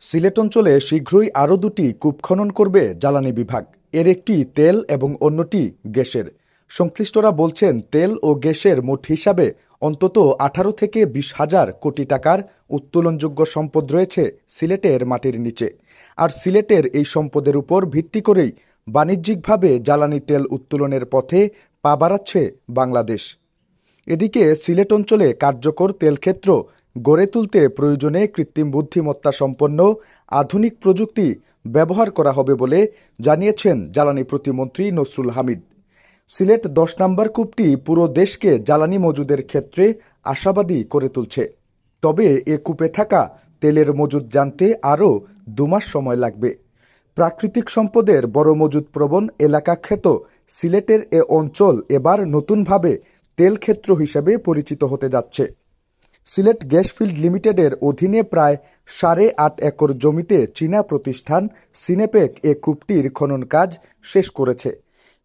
সিলেট অঞ্চলে শীঘ্রই আরও দুটি কূপ খনন করবে জ্বালানি বিভাগ। এর একটি তেল এবং অন্যটি গ্যাসের। সংশ্লিষ্টরা বলছেন, তেল ও গ্যাসের মোট হিসাবে অন্তত 18 থেকে 20 হাজার কোটি টাকার উত্তোলনযোগ্য সম্পদ রয়েছে সিলেটের মাটির নিচে। আর সিলেটের এই সম্পদের উপর ভিত্তি করেই বাণিজ্যিকভাবে জ্বালানি তেল উত্তোলনের পথে পা বাড়াচ্ছে বাংলাদেশ। এদিকে সিলেট অঞ্চলে কার্যকর তেলক্ষেত্র গড়ে তুলতে প্রয়োজনে কৃত্রিম বুদ্ধিমত্তা সম্পন্ন আধুনিক প্রযুক্তি ব্যবহার করা হবে বলে জানিয়েছেন জ্বালানি প্রতিমন্ত্রী নসরুল হামিদ। সিলেট 10 নম্বর কূপটি পুরো দেশকে জ্বালানি মজুদের ক্ষেত্রে আশাবাদী করে তুলছে। তবে এ কূপে থাকা তেলের মজুদ জানতে আরও 2 মাস সময় লাগবে। প্রাকৃতিক সম্পদের বড় মজুদ প্রবণ এলাকা খ্যাত সিলেটের এ অঞ্চল এবার নতুনভাবে তেল ক্ষেত্র হিসেবে পরিচিত হতে যাচ্ছে। সিলেট গ্যাস ফিল্ড লিমিটেডের অধীনে প্রায় 8.5 একর জমিতে চীনা প্রতিষ্ঠান সিনেপেক এ কূপটির খনন কাজ শেষ করেছে,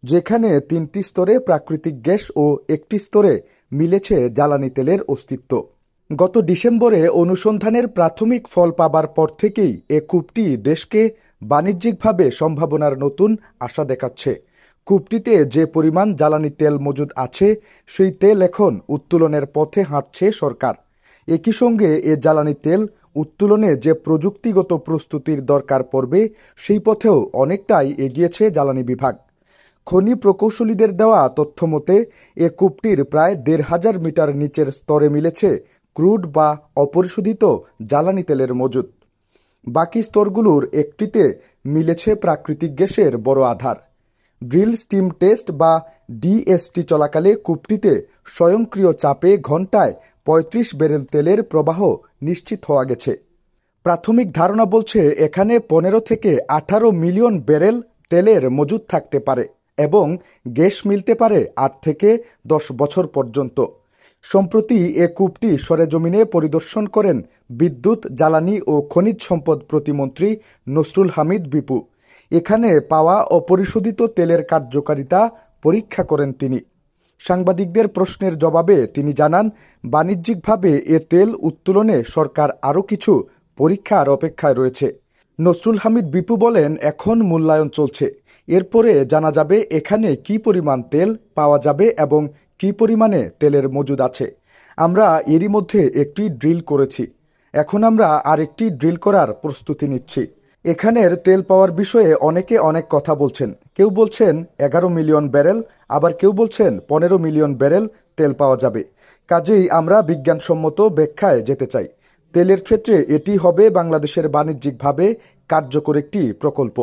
যেখানে 3টি স্তরে প্রাকৃতিক গ্যাস ও 1টি স্তরে মিলেছে জ্বালানি তেলের অস্তিত্ব। গত ডিসেম্বরে অনুসন্ধানের প্রাথমিক ফল পাবার পর থেকেই এ কূপটি দেশকে বাণিজ্যিকভাবে সম্ভাবনার নতুন আশা দেখাচ্ছে। কূপটিতে যে পরিমাণ জ্বালানি তেল মজুদ আছে, সেই তেল এখন উত্তোলনের পথে হাঁটছে সরকার। একই সঙ্গে এ জ্বালানি তেল উত্তোলনে যে প্রযুক্তিগত প্রস্তুতির দরকার পড়বে, সেই পথেও অনেকটাই এগিয়েছে জ্বালানি বিভাগ। খনি প্রকৌশলীদের দেওয়া তথ্য মতে এ কূপটির প্রায় 1,500 মিটার নিচের স্তরে মিলেছে ক্রুড বা অপরিশোধিত জ্বালানি তেলের মজুদ। বাকি স্তরগুলোর একটিতে মিলেছে প্রাকৃতিক গ্যাসের বড় আধার। ড্রিল স্টিম টেস্ট বা ডিএসটি চলাকালে কূপটিতে স্বয়ংক্রিয় চাপে ঘণ্টায় 35 ব্যারেল তেলের প্রবাহ নিশ্চিত হওয়া গেছে। প্রাথমিক ধারণা বলছে এখানে 15 থেকে 18 মিলিয়ন ব্যারেল তেলের মজুদ থাকতে পারে এবং গ্যাস মিলতে পারে 8 থেকে 10 বছর পর্যন্ত। সম্প্রতি এ কূপটি সরেজমিনে পরিদর্শন করেন বিদ্যুৎ, জ্বালানি ও খনিজ সম্পদ প্রতিমন্ত্রী নসরুল হামিদ বিপু। এখানে পাওয়া অপরিশোধিত তেলের কার্যকারিতা পরীক্ষা করেন তিনি। সাংবাদিকদের প্রশ্নের জবাবে তিনি জানান, বাণিজ্যিকভাবে এ তেল উত্তোলনে সরকার আরও কিছু পরীক্ষার অপেক্ষায় রয়েছে। নসরুল হামিদ বিপু বলেন, এখন মূল্যায়ন চলছে। এরপরে জানা যাবে এখানে কি পরিমাণ তেল পাওয়া যাবে এবং কি পরিমাণে তেলের মজুদ আছে। আমরা এরই মধ্যে একটি ড্রিল করেছি, এখন আমরা আরেকটি ড্রিল করার প্রস্তুতি নিচ্ছি। এখানের তেল পাওয়ার বিষয়ে অনেকে অনেক কথা বলছেন। কেউ বলছেন 11 মিলিয়ন ব্যারেল, আবার কেউ বলছেন 15 মিলিয়ন ব্যারেল তেল পাওয়া যাবে। কাজেই আমরা বিজ্ঞানসম্মত ব্যাখ্যায় যেতে চাই। তেলের ক্ষেত্রে এটি হবে বাংলাদেশের বাণিজ্যিকভাবে কার্যকর একটি প্রকল্প।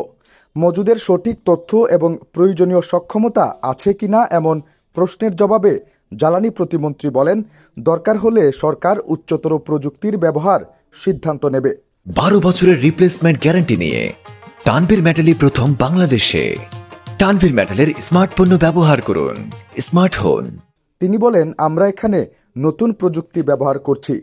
মজুদের সঠিক তথ্য এবং প্রয়োজনীয় সক্ষমতা আছে কিনা এমন প্রশ্নের জবাবে জ্বালানি প্রতিমন্ত্রী বলেন, দরকার হলে সরকার উচ্চতর প্রযুক্তির ব্যবহার সিদ্ধান্ত নেবে। 12 বছরের রিপ্লেসমেন্ট গ্যারান্টি নিয়ে তানভীর মেটালি প্রথম বাংলাদেশে। তানভীর মেটালের স্মার্ট পণ্য ব্যবহার করুন, স্মার্ট হন। তিনি বলেন, আমরা এখানে নতুন প্রযুক্তি ব্যবহার করছি।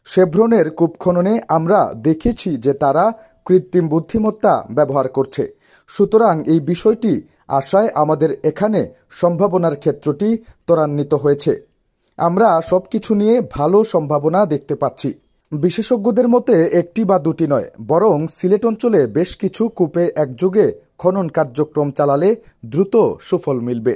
শেভরনের কূপ খননে আমরা দেখেছি যে তারা কৃত্রিম বুদ্ধিমত্তা ব্যবহার করছে। সুতরাং এই বিষয়টি আশায় আমাদের এখানে সম্ভাবনার ক্ষেত্রটি ত্বরান্বিত হয়েছে। আমরা সবকিছু নিয়ে ভালো সম্ভাবনা দেখতে পাচ্ছি। বিশেষজ্ঞদের মতে একটি বা দুটি নয়, বরং সিলেট অঞ্চলে বেশ কিছু কূপে একযোগে খনন কার্যক্রম চালালে দ্রুত সুফল মিলবে।